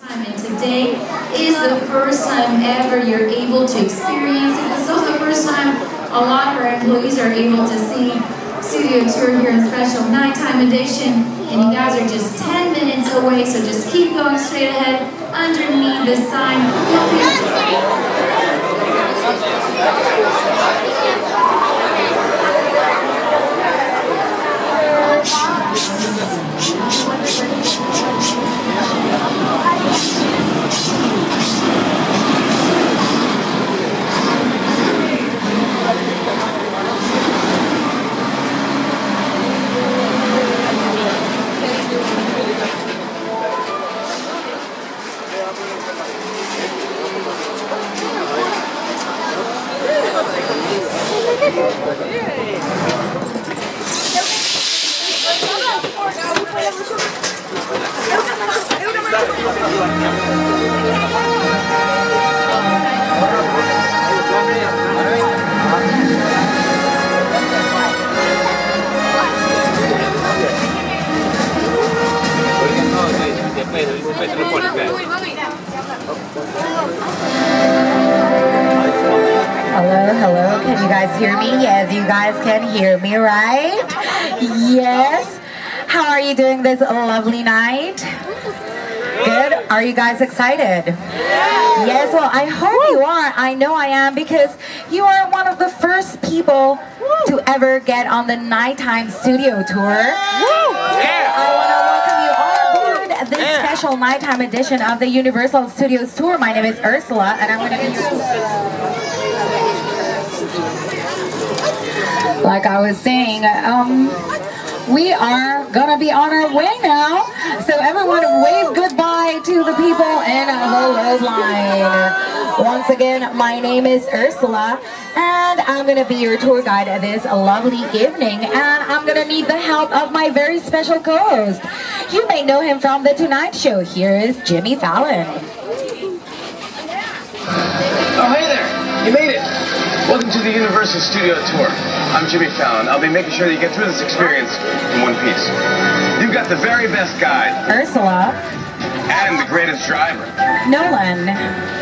And today is the first time ever you're able to experience it. This is also the first time a lot of our employees are able to see Studio Tour here in special nighttime edition. And you guys are just 10 minutes away, so just keep going straight ahead underneath the sign. Hello, can you guys hear me? Yes, you guys can hear me, right? Yes. How are you doing this lovely night? Good. Are you guys excited? Yes, well, I hope you are. I know I am, because you are one of the first people to ever get on the Nighttime Studio Tour. I want to welcome you all aboard this special nighttime edition of the Universal Studios Tour. My name is Ursula, and I'm going to be your... Like I was saying, we are gonna be on our way now. So everyone wave goodbye to the people in the low line. Once again, my name is Ursula, and I'm gonna be your tour guide this lovely evening. And I'm gonna need the help of my very special co-host. You may know him from The Tonight Show. Here is Jimmy Fallon. Oh, hey there! You made it! Welcome to the Universal Studio Tour. I'm Jimmy Fallon. I'll be making sure that you get through this experience in one piece. You've got the very best guide. Ursula. And the greatest driver. Nolan.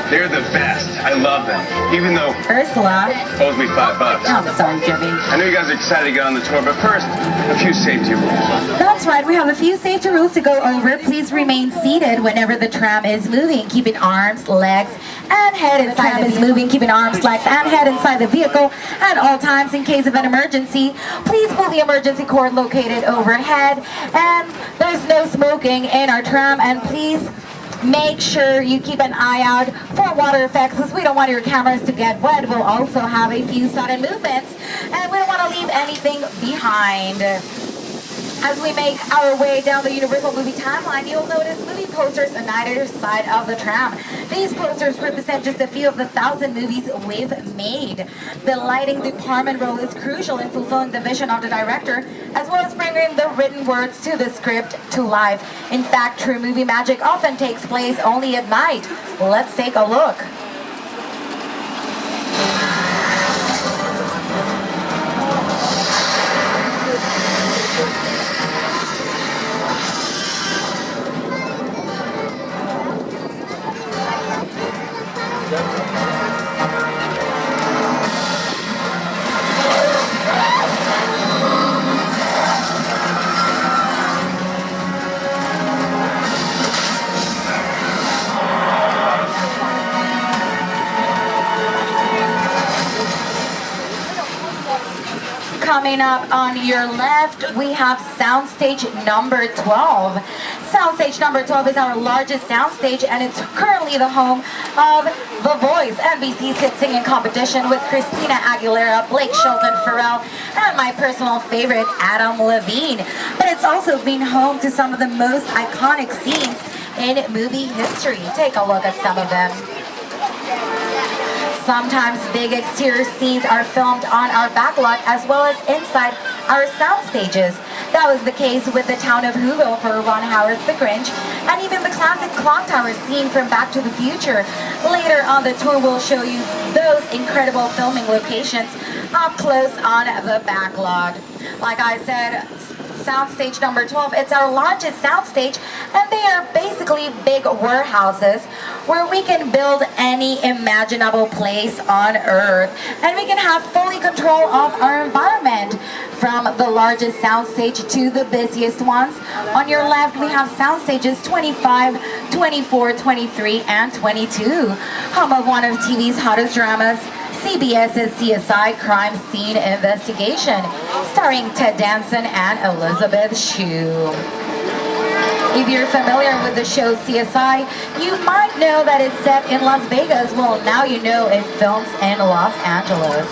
They're the best. I love them. Even though Ursula owes me $5. I'm sorry, Jimmy. I know you guys are excited to get on the tour, but first, a few safety rules. That's right, we have a few safety rules to go over. Please remain seated whenever the tram is moving, keeping arms, legs, and head inside the moving, keeping arms, legs, and head inside the vehicle at all times in case of an emergency. Please pull the emergency cord located overhead, and there's no smoking in our tram, and please make sure you keep an eye out for water effects, because we don't want your cameras to get wet. We'll also have a few sudden movements, and we don't want to leave anything behind. As we make our way down the Universal movie timeline, you'll notice movie posters on either side of the tram. These posters represent just a few of the 1,000 movies we've made. The lighting department role is crucial in fulfilling the vision of the director, as well as bringing the written words to the script to life. In fact, true movie magic often takes place only at night. Let's take a look. Coming up on your left, we have soundstage number 12. Soundstage number 12 is our largest soundstage, and it's currently the home of The Voice, NBC's hit singing competition with Christina Aguilera, Blake Shelton, Pharrell, and my personal favorite, Adam Levine. But it's also been home to some of the most iconic scenes in movie history. Take a look at some of them. Sometimes big exterior scenes are filmed on our backlot as well as inside our sound stages. That was the case with the town of Whoville for Ron Howard's The Grinch, and even the classic clock tower scene from Back to the Future. Later on the tour, we'll show you those incredible filming locations up close on the backlot. Like I said, soundstage number 12. It's our largest soundstage, and they are basically big warehouses where we can build any imaginable place on earth, and we can have fully control of our environment, from the largest soundstage to the busiest ones. On your left, we have sound stages 25, 24, 23, and 22. Home of one of TV's hottest dramas, CBS's CSI Crime Scene Investigation, starring Ted Danson and Elizabeth Shue. If you're familiar with the show CSI, you might know that it's set in Las Vegas. Well, now you know it films in Los Angeles.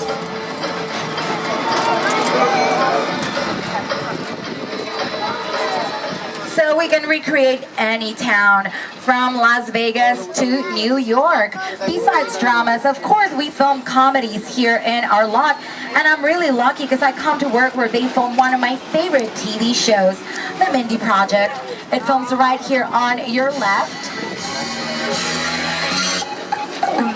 So we can recreate any town, from Las Vegas to New York. Besides dramas, of course, we film comedies here in our lot, and I'm really lucky because I come to work where they film one of my favorite TV shows, The Mindy Project. It films right here on your left.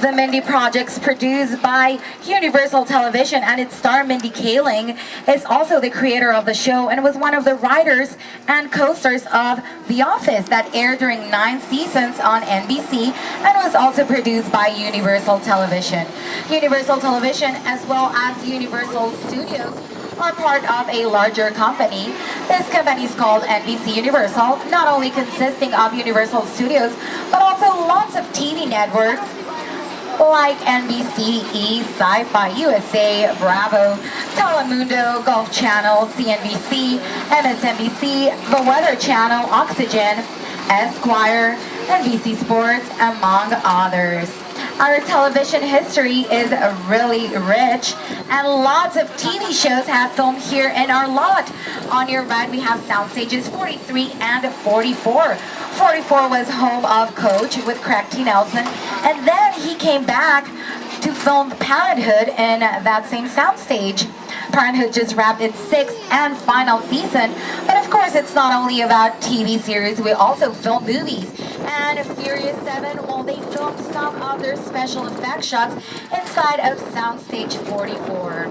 The Mindy Project's produced by Universal Television, and its star Mindy Kaling is also the creator of the show and was one of the writers and co-stars of The Office that aired during 9 seasons on NBC, and was also produced by Universal Television. Universal Television, as well as Universal Studios, are part of a larger company. This company is called NBC Universal, not only consisting of Universal Studios, but also lots of TV networks like NBC, E, Sci-Fi, USA, Bravo, Telemundo, Golf Channel, CNBC, MSNBC, The Weather Channel, Oxygen, Esquire, NBC Sports, among others. Our television history is really rich, and lots of TV shows have filmed here in our lot. On your right, we have sound stages 43 and 44. 44 was home of Coach with Craig T. Nelson, and then he came back to film Parenthood in that same soundstage. Parenthood just wrapped its 6th and final season, but of course it's not only about TV series, we also film movies. And Furious 7, well, they filmed some of their special effects shots inside of soundstage 44.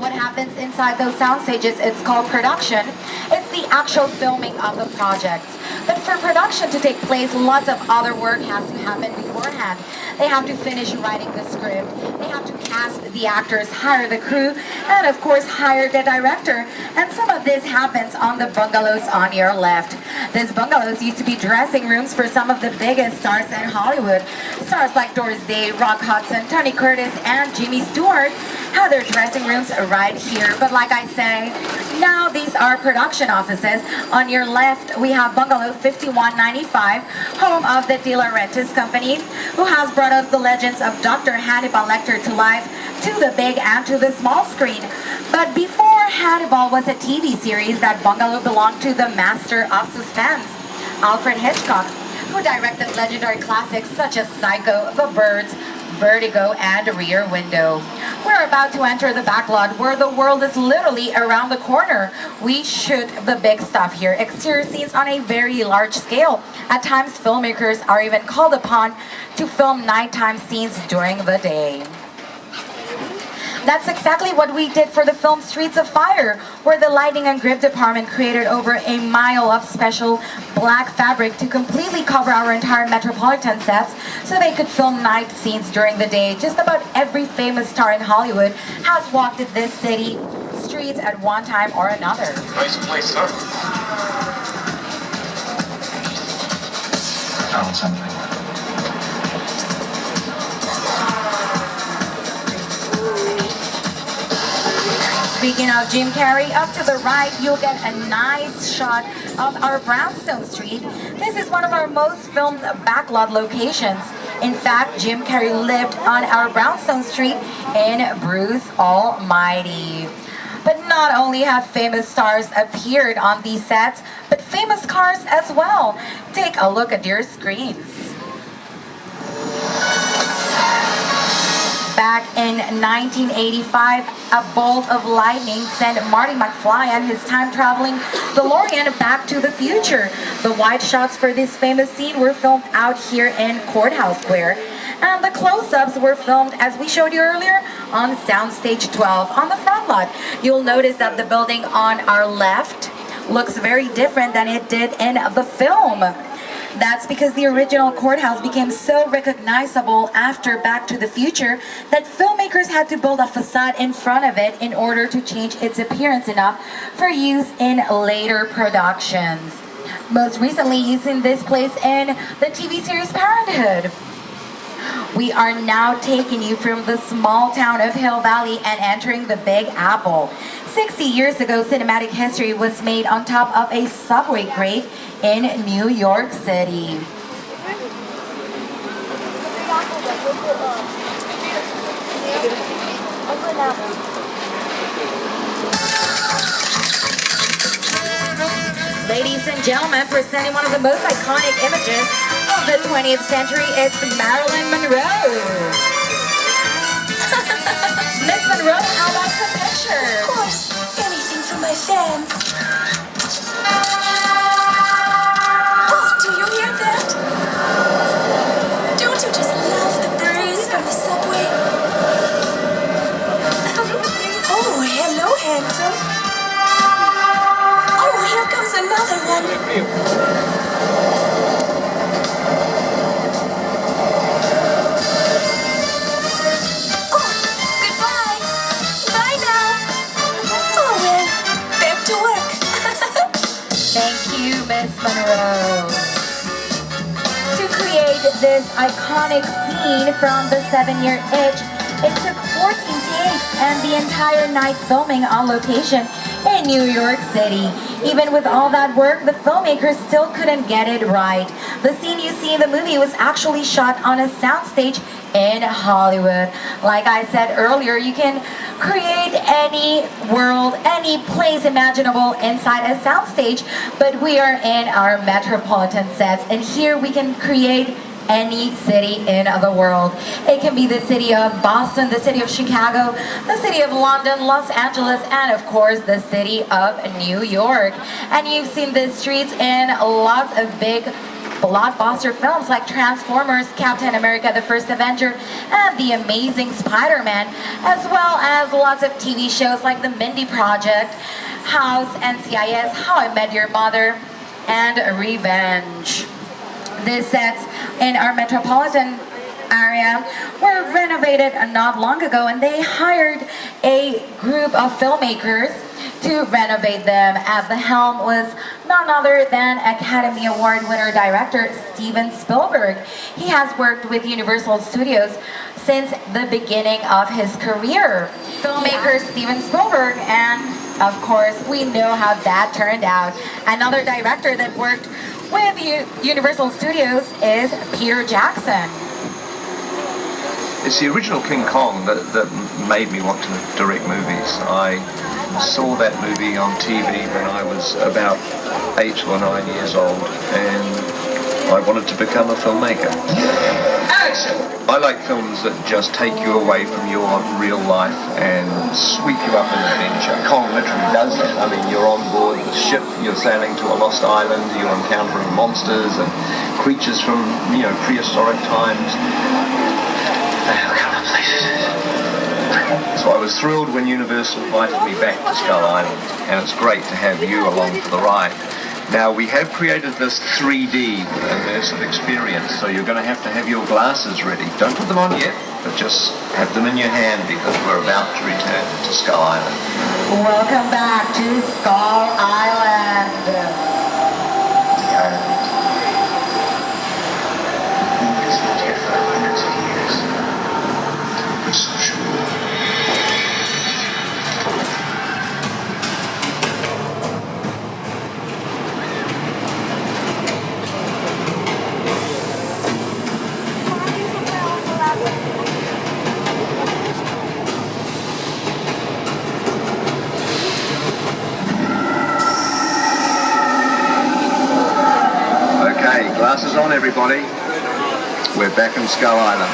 What happens inside those sound stages, it's called production. It's the actual filming of the projects. But for production to take place, lots of other work has to happen beforehand. They have to finish writing the script. They have to cast the actors, hire the crew, and of course hire the director. And some of this happens on the bungalows on your left. These bungalows used to be dressing rooms for some of the biggest stars in Hollywood. Stars like Doris Day, Rock Hudson, Tony Curtis, and Jimmy Stewart had their dressing rooms right here. But like I say, now these are production offices. On your left, we have Bungalow 5195, home of the De Laurentiis Company, who has brought us the legends of Dr. Hannibal Lecter to life, to the big and to the small screen. But before Hannibal was a TV series, that bungalow belonged to the master of suspense, Alfred Hitchcock, who directed legendary classics such as Psycho, The Birds, Vertigo, and Rear Window. We're about to enter the backlot where the world is literally around the corner. We shoot the big stuff here, exterior scenes on a very large scale. At times, filmmakers are even called upon to film nighttime scenes during the day. That's exactly what we did for the film Streets of Fire, where the lighting and grip department created over a mile of special black fabric to completely cover our entire metropolitan sets so they could film night scenes during the day. Just about every famous star in Hollywood has walked this city streets at one time or another. Nice place, huh? Found something. Speaking of Jim Carrey, up to the right, you'll get a nice shot of our Brownstone Street. This is one of our most filmed backlot locations. In fact, Jim Carrey lived on our Brownstone Street in Bruce Almighty. But not only have famous stars appeared on these sets, but famous cars as well. Take a look at your screens. Back in 1985, a bolt of lightning sent Marty McFly and his time-traveling DeLorean back to the future. The wide shots for this famous scene were filmed out here in Courthouse Square, and the close-ups were filmed, as we showed you earlier, on Soundstage 12 on the front lot. You'll notice that the building on our left looks very different than it did in the film. That's because the original Courthouse became so recognizable after Back to the Future that filmmakers had to build a facade in front of it in order to change its appearance enough for use in later productions. Most recently using this place in the TV series Parenthood. We are now taking you from the small town of Hill Valley and entering the Big Apple. 60 years ago, cinematic history was made on top of a subway grate in New York City. Ladies and gentlemen, presenting one of the most iconic images of the 20th century, it's Marilyn Monroe. Miss Monroe, how about some pictures? Of course, anything for my fans. Oh, do you hear that? Don't you just love the breeze from the subway? Oh, hello, handsome. Oh, here comes another one. Oh, goodbye. Bye now. Oh, well, back to work. Thank you, Miss Monroe. To create this iconic scene from the 7-Year Itch, it took 14 takes and the entire night filming on location in New York City. Even with all that work, the filmmakers still couldn't get it right. The scene you see in the movie was actually shot on a soundstage in Hollywood. Like I said earlier, you can create any world, any place imaginable inside a soundstage, but we are in our metropolitan sets, and here we can create any city in the world. It can be the city of Boston, the city of Chicago, the city of London, Los Angeles, and of course the city of New York. And you've seen the streets in lots of big blockbuster films like Transformers, Captain America, the First Avenger, and The Amazing Spider-Man, as well as lots of TV shows like The Mindy Project, House, NCIS, How I Met Your Mother, and Revenge. These sets in our metropolitan area were renovated not long ago, and they hired a group of filmmakers to renovate them. At the helm was none other than Academy Award winner director Steven Spielberg. He has worked with Universal Studios since the beginning of his career. Filmmaker Steven Spielberg, and of course we know how that turned out. Another director that worked with Universal Studios is Peter Jackson. It's the original King Kong that made me want to direct movies. I saw that movie on TV when I was about 8 or 9 years old, and I wanted to become a filmmaker. Action! I like films that just take you away from your real life and sweep you up in adventure. Kong literally does that. I mean, you're on board the ship, you're sailing to a lost island, you're encountering monsters and creatures from, prehistoric times. What kind of place is it? So I was thrilled when Universal invited me back to Skull Island, and it's great to have you along for the ride. Now, we have created this 3D immersive experience, so you're going to have your glasses ready. Don't put them on yet, but just have them in your hand because we're about to return to Skull Island. Welcome back to Skull Island. The island has been here for hundreds of years. I'm so sure. Glasses on, everybody. We're back in Skull Island.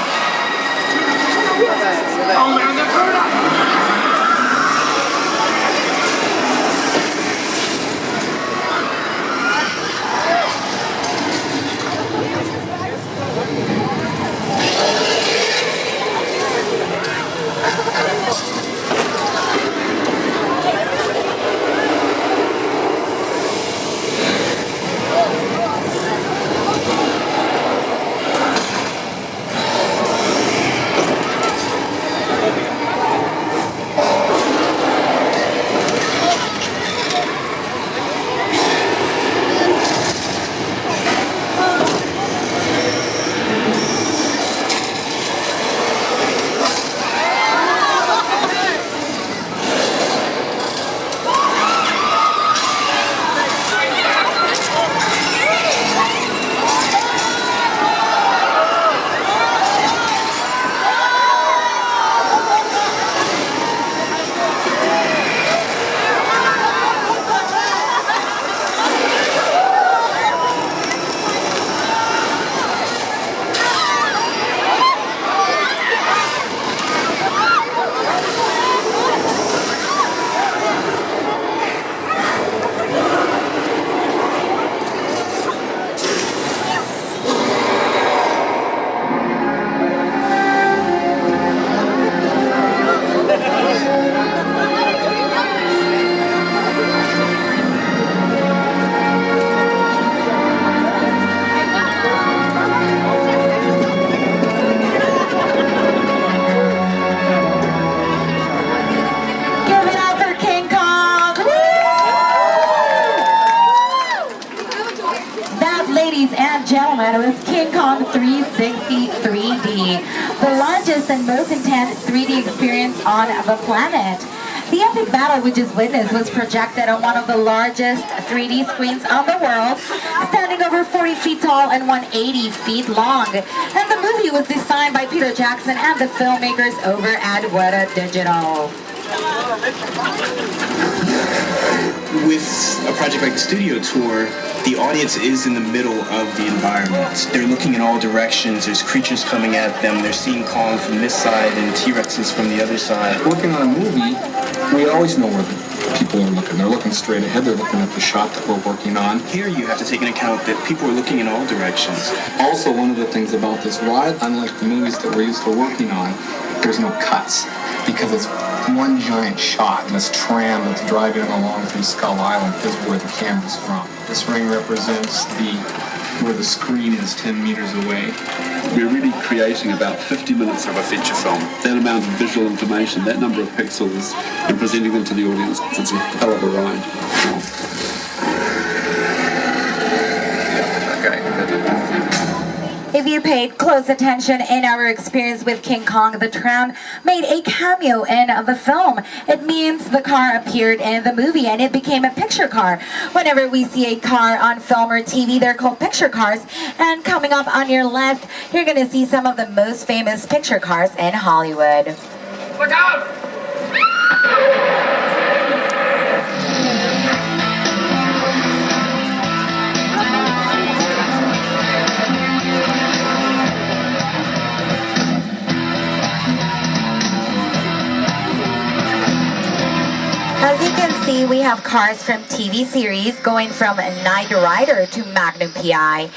and gentlemen, it was King Kong 360 3D, the largest and most intense 3D experience on the planet. The epic battle we just witnessed was projected on one of the largest 3D screens on the world, standing over 40 feet tall and 180 feet long. And the movie was designed by Peter Jackson and the filmmakers over at Weta Digital. With a project like the studio tour, the audience is in the middle of the environment. They're looking in all directions. There's creatures coming at them. They're seeing Kong from this side and T-Rexes from the other side. Working on a movie, we always know where the people are looking. They're looking straight ahead. They're looking at the shot that we're working on. Here you have to take into account that people are looking in all directions. Also, one of the things about this ride, unlike the movies that we're used to working on, there's no cuts because it's one giant shot, and this tram that's driving along through Skull Island is where the camera's from. This ring represents where the screen is 10 meters away. We're really creating about 50 minutes of a feature film. That amount of visual information, that number of pixels, and presenting them to the audience, it's a hell of a ride. If you paid close attention in our experience with King Kong, the tram made a cameo in the film. It means the car appeared in the movie and it became a picture car. Whenever we see a car on film or TV, they're called picture cars. And coming up on your left, you're going to see some of the most famous picture cars in Hollywood. Look out! As you can see, we have cars from TV series going from Knight Rider to Magnum PI.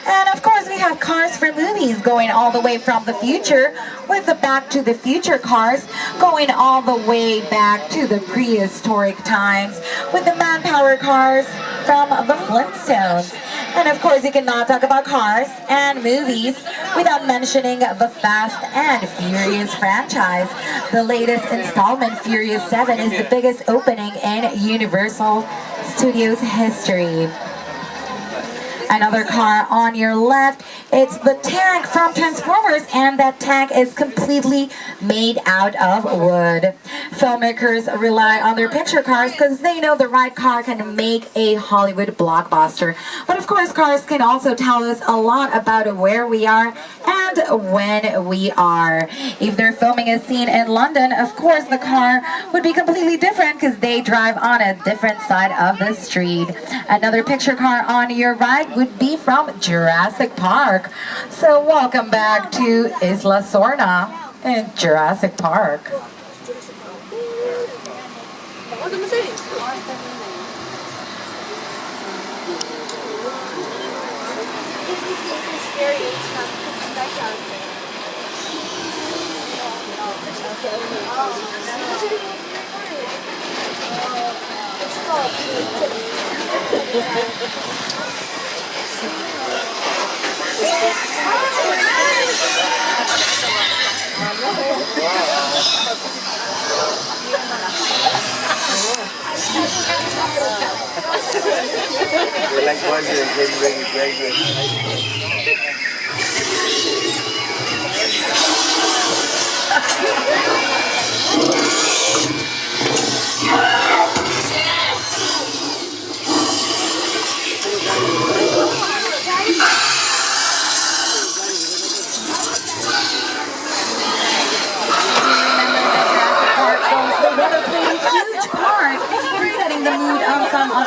And of course, we have cars from movies going all the way from the future with the Back to the Future cars going all the way back to the prehistoric times with the Manpower cars from the Flintstones. And of course, you cannot talk about cars and movies without mentioning the Fast and Furious franchise. The latest installment, Furious 7, is the biggest opening in Universal Studios history. Another car on your left, it's the tank from Transformers, and that tank is completely made out of wood. Filmmakers rely on their picture cars because they know the right car can make a Hollywood blockbuster. But of course, cars can also tell us a lot about where we are and when we are. If they're filming a scene in London, of course the car would be completely different because they drive on a different side of the street. Another picture car on your right would be from Jurassic Park. So welcome back to Isla Sorna in Jurassic Park.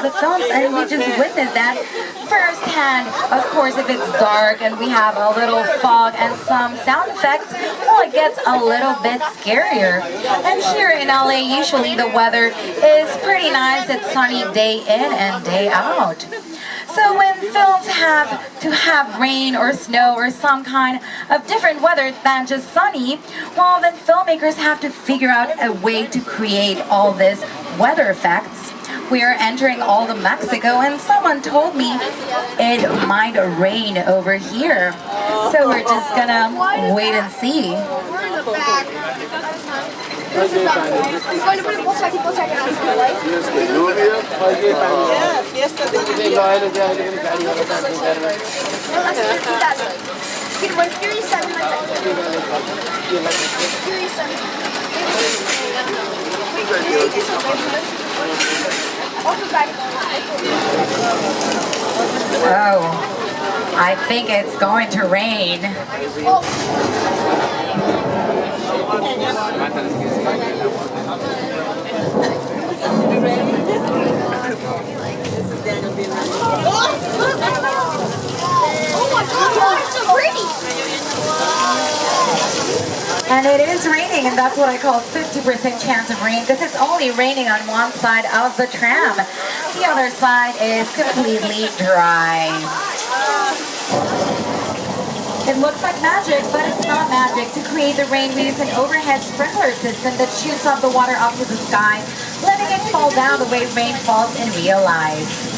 The films, and we just witnessed that firsthand. Of course, if it's dark and we have a little fog and some sound effects, well, it gets a little bit scarier. And here in LA, usually the weather is pretty nice. It's sunny day in and day out. So when films have to have rain or snow or some kind of different weather than just sunny, well, then filmmakers have to figure out a way to create all this weather effects. We are entering all of Mexico, and someone told me it might rain over here. So we're just gonna wait and see. Oh, I think it's going to rain. Oh my God, it's so pretty! And it is raining, and that's what I call 50% chance of rain, because it's only raining on one side of the tram. The other side is completely dry. It looks like magic, but it's not magic. To create the rain, we use an overhead sprinkler system that shoots up the water up to the sky, letting it fall down the way rain falls in real life.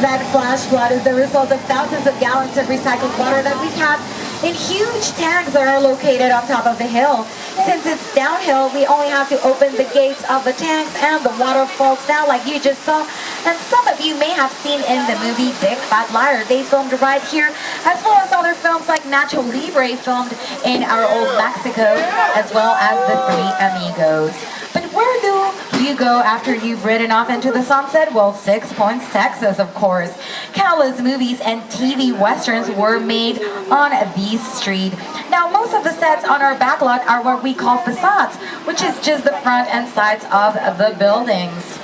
That flash flood is the result of thousands of gallons of recycled water that we have in huge tanks that are located on top of the hill. Since it's downhill, we only have to open the gates of the tanks and the water falls down like you just saw. And some of you may have seen in the movie Big Fat Liar. They filmed right here, as well as other films like Nacho Libre filmed in our old Mexico, as well as The Three Amigos. But where do you go after you've ridden off into the sunset? Well, 6 Points, Texas, of course. Countless movies and TV westerns were made on this street. Now, most of the sets on our backlot are what we call facades, which is just the front and sides of the buildings.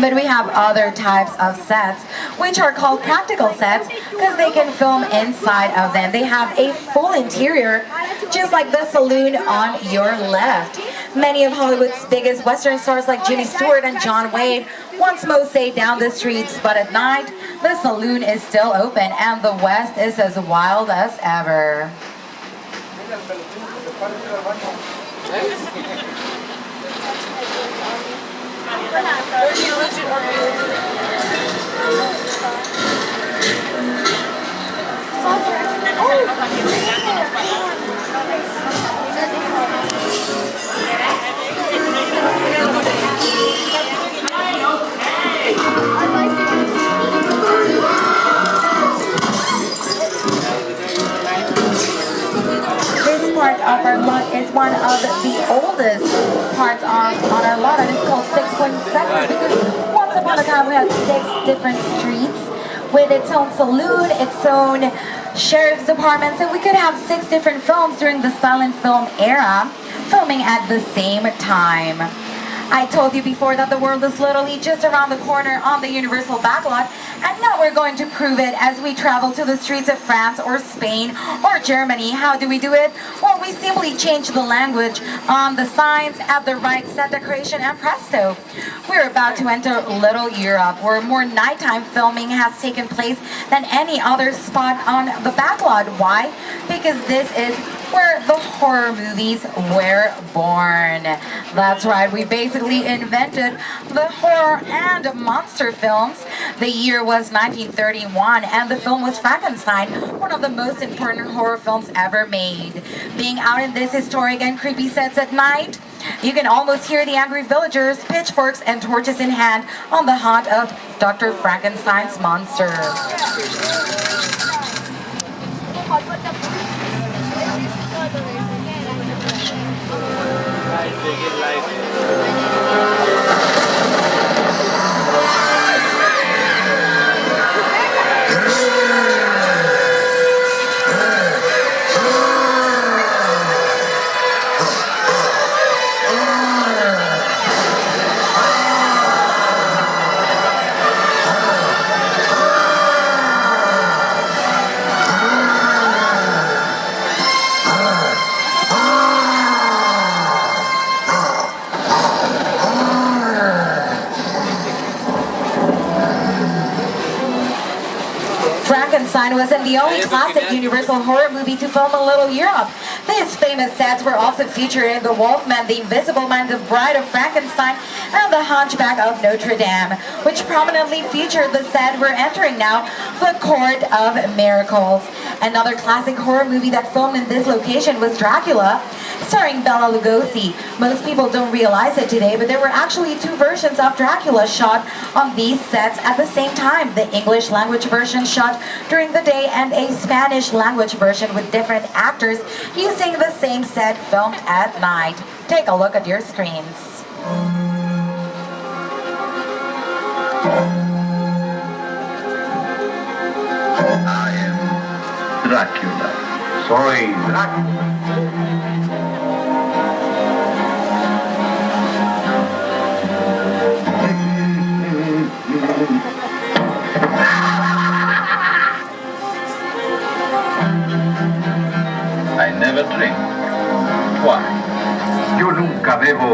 But we have other types of sets, which are called practical sets, because they can film inside of them. They have a full interior, just like the saloon on your left. Many of Hollywood's biggest Western stars like Jimmy Stewart and John Wayne once moseyed down the streets, but at night, the saloon is still open and the West is as wild as ever. This part of our lot is one of the oldest parts on our lot, and it's called 6 Points, Texas, because once upon a time we had 6 different streets with its own saloon, its own sheriff's department, so we could have 6 different films during the silent film era, filming at the same time. I told you before that the world is literally just around the corner on the Universal backlot, and now we're going to prove it as we travel to the streets of France or Spain or Germany. How do we do it? Well, we simply change the language on the signs, add the right set decoration, and presto. We're about to enter Little Europe, where more nighttime filming has taken place than any other spot on the backlot. Why? Because this is where the horror movies were born. That's right, we basically invented the horror and monster films. The year was 1931, and the film was Frankenstein, one of the most important horror films ever made. Being out in this historic and creepy sets at night, you can almost hear the angry villagers, pitchforks and torches in hand, on the hunt of Dr. Frankenstein's monster. Frankenstein wasn't the only classic Universal horror movie to film in Little Europe. These famous sets were also featured in The Wolfman, The Invisible Man, The Bride of Frankenstein, and The Hunchback of Notre Dame, which prominently featured the set we're entering now, The Court of Miracles. Another classic horror movie that filmed in this location was Dracula, starring Bela Lugosi. Most people don't realize it today, but there were actually two versions of Dracula shot on these sets at the same time. The English language version shot during the day and a Spanish language version with different actors using the same set filmed at night. Take a look at your screens. I am Dracula. Soy Dracula. I never drink. Why? Yo nunca bebo.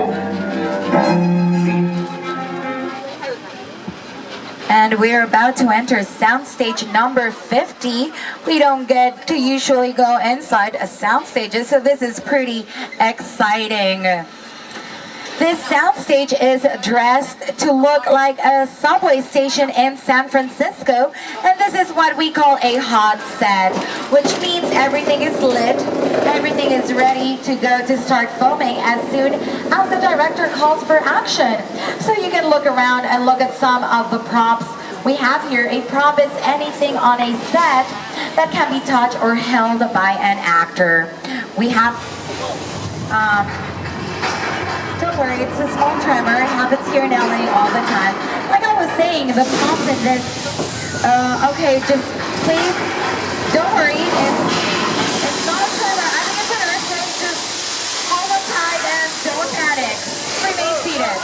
And we're about to enter soundstage number 50. We don't get to usually go inside a soundstage, so this is pretty exciting. This soundstage is dressed to look like a subway station in San Francisco, and this is what we call a hot set, which means everything is lit, everything is ready to go to start filming as soon as the director calls for action. So you can look around and look at some of the props. We have here a prop is anything on a set that can be touched or held by an actor. We have don't worry, it's a small tremor. It happens here in LA all the time. Like I was saying, the props in this, okay, just please, don't worry. It's not a tremor. I think it's an earthquake. Just hold up tight and don't panic. Remain seated.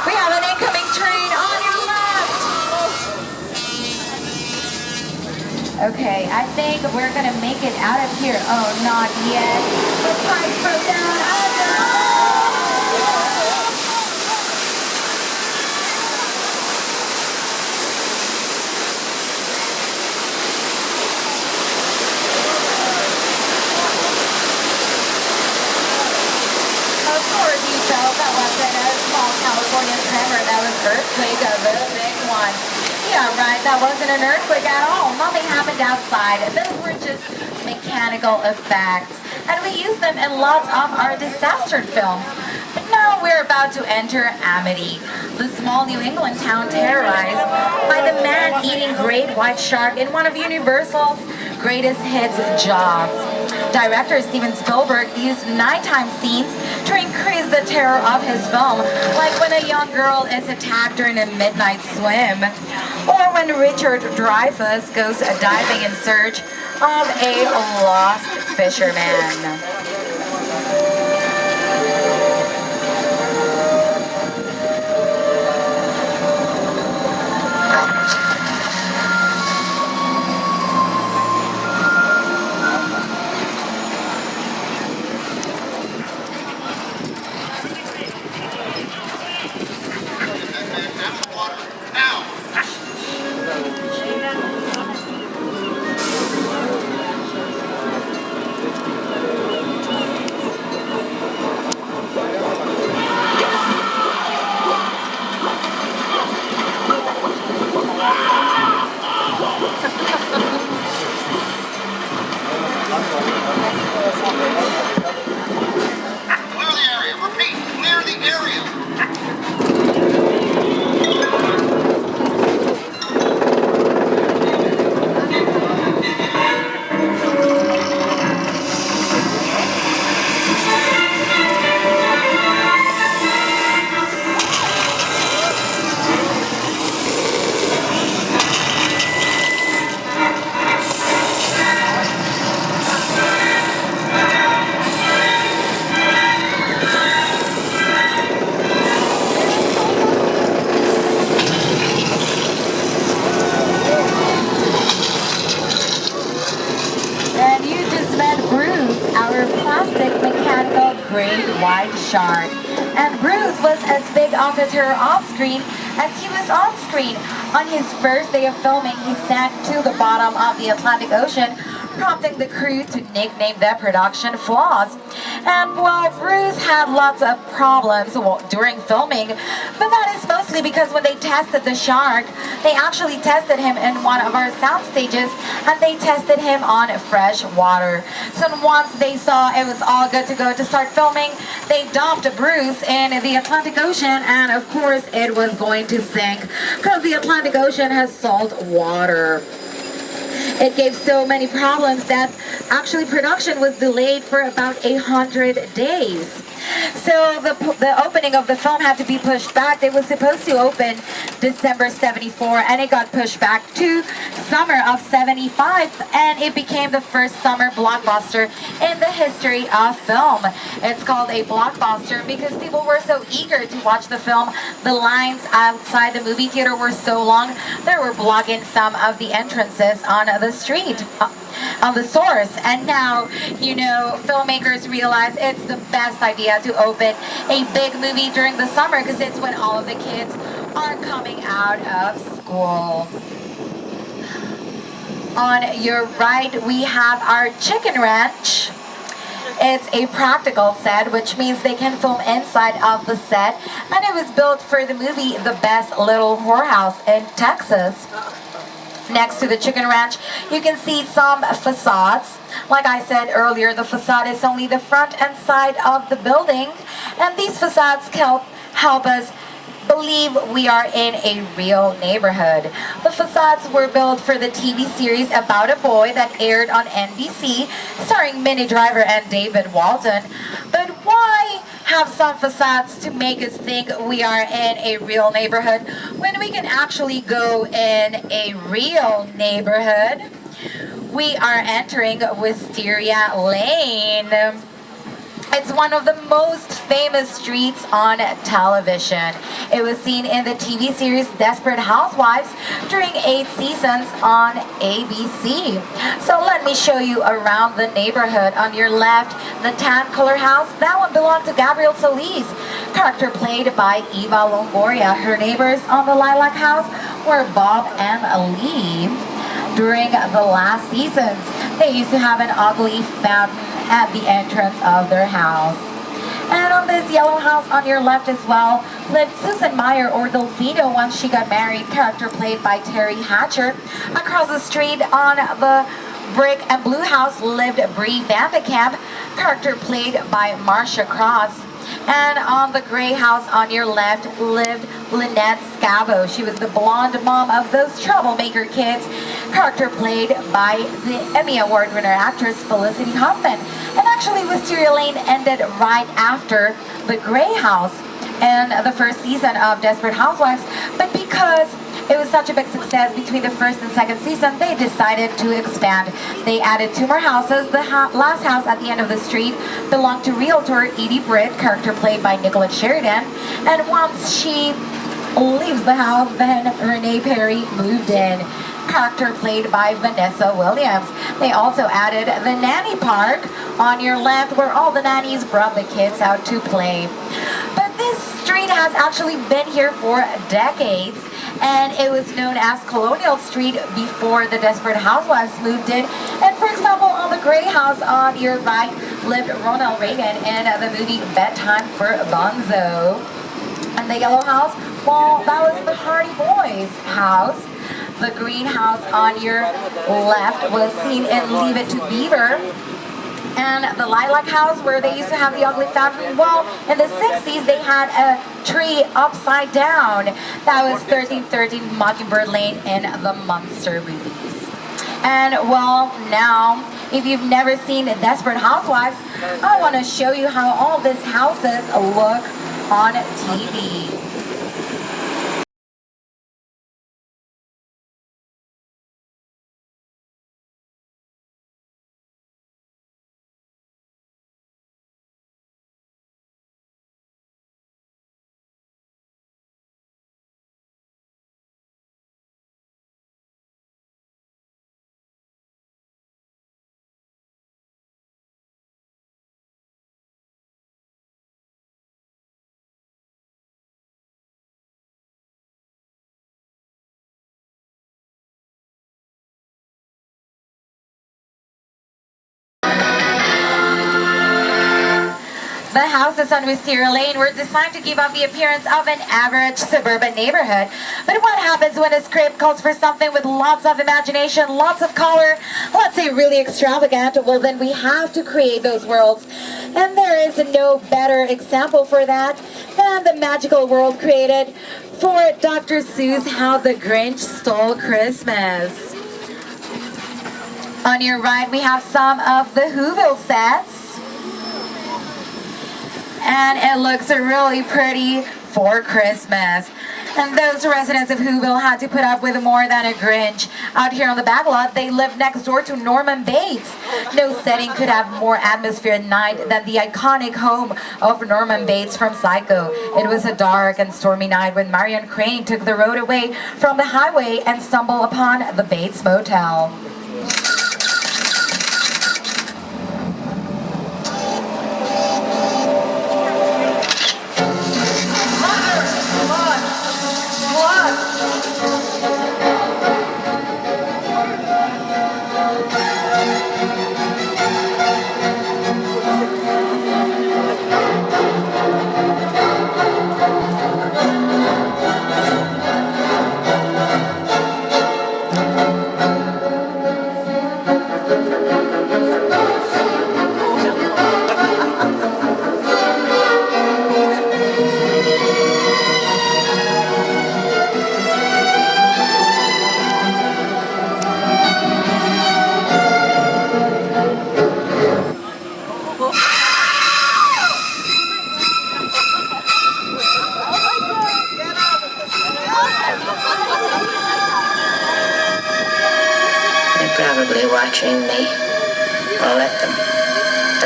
We have an incoming train on your left. Okay, I think we're gonna make it out of here. Oh, not yet. The pipes broke down. Oh no! Of course you felt that wasn't a small California tremor, that was earthquake, a real big one. Yeah, right, that wasn't an earthquake at all. Nothing happened outside. Those were just mechanical effects. And we use them in lots of our disaster films. But now we're about to enter Amity, the small New England town terrorized by the man-eating great white shark in one of Universal's greatest hits, Jaws. Director Steven Spielberg used nighttime scenes to increase the terror of his film, like when a young girl is attacked during a midnight swim, or when Richard Dreyfuss goes diving in search of a lost fisherman. shark. And Bruce was as big of a terror off screen as he was on screen. On his first day of filming, he sank to the bottom of the Atlantic Ocean, prompting the crew to nickname the production Flaws. And while Bruce had lots of problems during filming, but that is mostly because when they tested the shark, they actually tested him in one of our sound stages, and they tested him on fresh water. So once they saw it was all good to go to start filming, they dumped Bruce in the Atlantic Ocean, and of course it was going to sink because the Atlantic Ocean has salt water. It gave so many problems that actually production was delayed for about 100 days. So the opening of the film had to be pushed back. It was supposed to open December 74, and it got pushed back to summer of 75, and it became the first summer blockbuster in the history of film. It's called a blockbuster because people were so eager to watch the film. The lines outside the movie theater were so long, they were blocking some of the entrances on the street. On the source. And now, you know, filmmakers realize it's the best idea to open a big movie during the summer because it's when all of the kids are coming out of school. On your right, we have our chicken ranch. It's a practical set, which means they can film inside of the set, and it was built for the movie The Best Little Whorehouse in Texas. Next to the chicken ranch, you can see some facades. Like I said earlier, the facade is only the front and side of the building, and these facades help us believe we are in a real neighborhood. The facades were built for the TV series About a Boy that aired on NBC, starring Minnie Driver and David Walton. But why have some facades to make us think we are in a real neighborhood when we can actually go in a real neighborhood? We are entering Wisteria Lane. It's one of the most famous streets on television. It was seen in the TV series Desperate Housewives during 8 seasons on ABC. So let me show you around the neighborhood. On your left, the tan color house, that one belonged to Gabrielle Solis, character played by Eva Longoria. Her neighbors on the lilac house were Bob and Lee. During the last seasons, they used to have an ugly fountain at the entrance of their house. And on this yellow house on your left as well lived Susan Meyer, or Delfino, once she got married, character played by Terry Hatcher. Across the street on the brick and blue house lived Bree Vandekamp, character played by Marcia Cross. And on the gray house on your left lived Lynette Scavo. She was the blonde mom of those troublemaker kids, character played by the Emmy Award winner actress Felicity Huffman. And actually, Wisteria Lane ended right after the gray house and the first season of Desperate Housewives. But because it was such a big success between the first and second season, they decided to expand. They added 2 more houses. The last house at the end of the street belonged to realtor Edie Britt, character played by Nicolette Sheridan. And once she leaves the house, then Renee Perry moved in, character played by Vanessa Williams. They also added the nanny park on your left, where all the nannies brought the kids out to play. But this street has actually been here for decades, and it was known as Colonial Street before the Desperate Housewives moved in. And for example, on the gray house on your right lived Ronald Reagan in the movie Bedtime for Bonzo. And the yellow house, well, that was the Hardy Boys house. The green house on your left was seen in Leave It to Beaver. And the lilac house, where they used to have the ugly fountain, well, in the 60s they had a tree upside down. That was 1313 Mockingbird Lane in the Munster movies. And well, now, if you've never seen Desperate Housewives, I want to show you how all these houses look on TV. The houses on Wisteria Lane were designed to give off the appearance of an average suburban neighborhood. But what happens when a script calls for something with lots of imagination, lots of color, let's say really extravagant? Well, then we have to create those worlds. And there is no better example for that than the magical world created for Dr. Seuss' How the Grinch Stole Christmas. On your right, we have some of the Whoville sets. And it looks really pretty for Christmas. And those residents of Whoville had to put up with more than a Grinch. Out here on the back lot, they lived next door to Norman Bates. No setting could have more atmosphere at night than the iconic home of Norman Bates from Psycho. It was a dark and stormy night when Marion Crane took the road away from the highway and stumbled upon the Bates Motel. Probably watching me. Well, let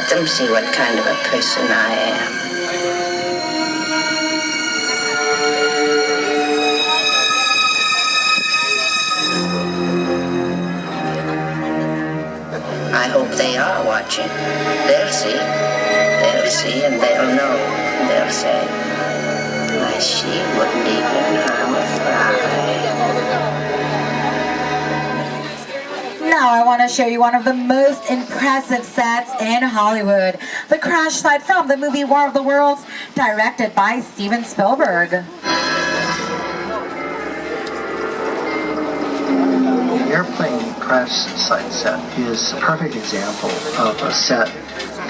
them see what kind of a person I am. I hope they are watching. They'll see, and they'll know. They'll say, why, she wouldn't even harm a fly. Now I want to show you one of the most impressive sets in Hollywood. The crash site from the movie War of the Worlds, directed by Steven Spielberg. The airplane crash site set is a perfect example of a set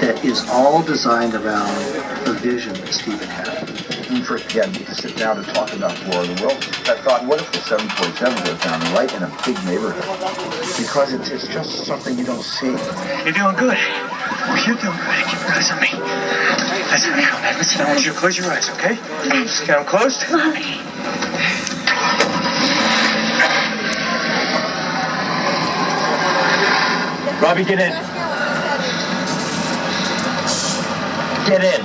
that is all designed around the vision that Steven had. When we first began to sit down to talk about War of the Worlds, I thought, what if the 747 goes down right in a big neighborhood? Because it's just something you don't see. You're doing good. You're doing good. Keep your eyes on me. Listen, listen, I want you to close your eyes, okay? Just get them closed. Robbie, get in. Get in.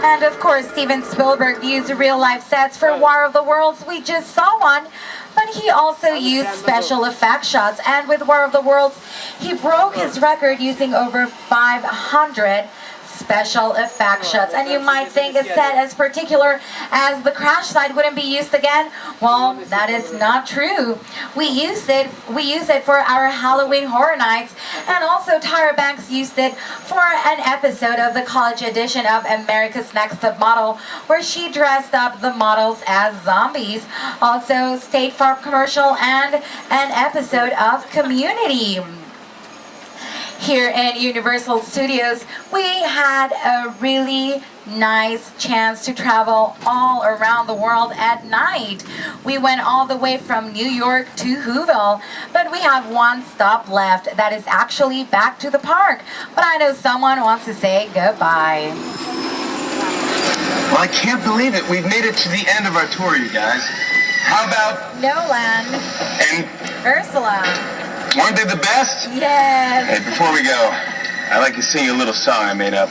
And of course, Steven Spielberg used real-life sets for War of the Worlds. We just saw one, but he also used special effect shots. And with War of the Worlds, he broke his record using over 500 special effect shots. And you might think a set as particular as the crash site wouldn't be used again. Well, that is not true. We use it for our Halloween Horror Nights, and also Tyra Banks used it for an episode of the college edition of America's Next Top Model, where she dressed up the models as zombies. Also State Farm commercial and an episode of Community. Here in Universal Studios, we had a really nice chance to travel all around the world at night. We went all the way from New York to Whoville, but we have one stop left that is actually back to the park. But I know someone wants to say goodbye. Well, I can't believe it. We've made it to the end of our tour, you guys. How about Nolan and Ursula? Weren't they the best? Yes. Hey, before we go, I'd like to sing you a little song I made up.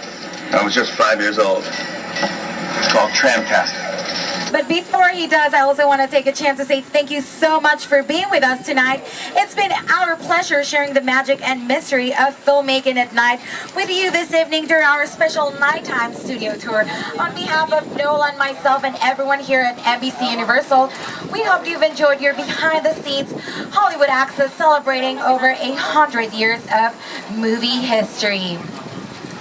I was just 5 years old. It's called Tramtastic. But before he does, I also want to take a chance to say thank you so much for being with us tonight. It's been our pleasure sharing the magic and mystery of filmmaking at night with you this evening during our special nighttime studio tour. On behalf of Nolan, myself, and everyone here at NBC Universal, we hope you've enjoyed your behind-the-scenes Hollywood access celebrating over 100 years of movie history.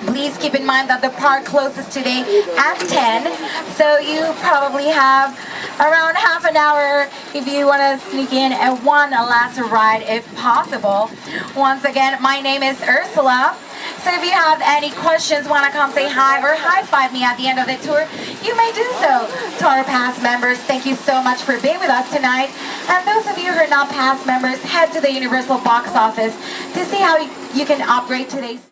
Please keep in mind that the park closes today at 10, so you probably have around half an hour if you want to sneak in one last ride if possible. Once again, my name is Ursula. So if you have any questions, want to come say hi or high-five me at the end of the tour, you may do so. To our past members, thank you so much for being with us tonight. And those of you who are not past members, head to the Universal box office to see how you can upgrade today's